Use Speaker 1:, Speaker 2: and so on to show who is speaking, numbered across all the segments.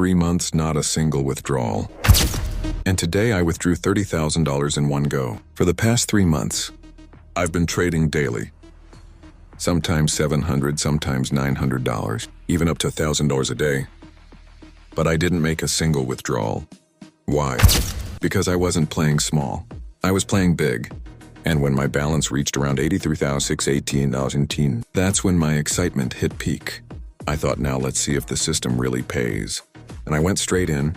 Speaker 1: 3 months, not a single withdrawal. And today I withdrew $30,000 in one go. For the past 3 months, I've been trading daily. Sometimes $700, sometimes $900, even up to $1,000 a day. But I didn't make a single withdrawal. Why? Because I wasn't playing small. I was playing big. And when my balance reached around $83,618, that's when my excitement hit peak. I thought, now let's see if the system really pays. And I went straight in,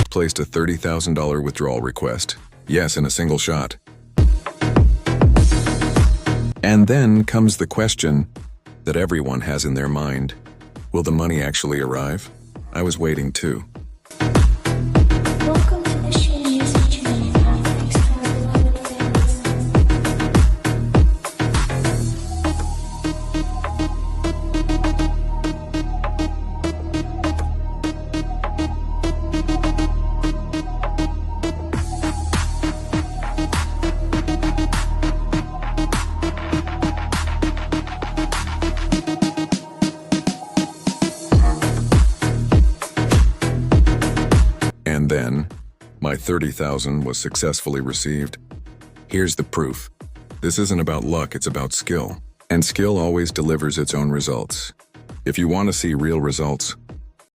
Speaker 1: placed a $30,000 withdrawal request. Yes, in a single shot. And then comes the question that everyone has in their mind. Will the money actually arrive? I was waiting too.
Speaker 2: Welcome to the Share Music channel. Thanks for the beloved fans.
Speaker 1: And then, my $30,000 was successfully received. Here's the proof. This isn't about luck, it's about skill. And skill always delivers its own results. If you want to see real results,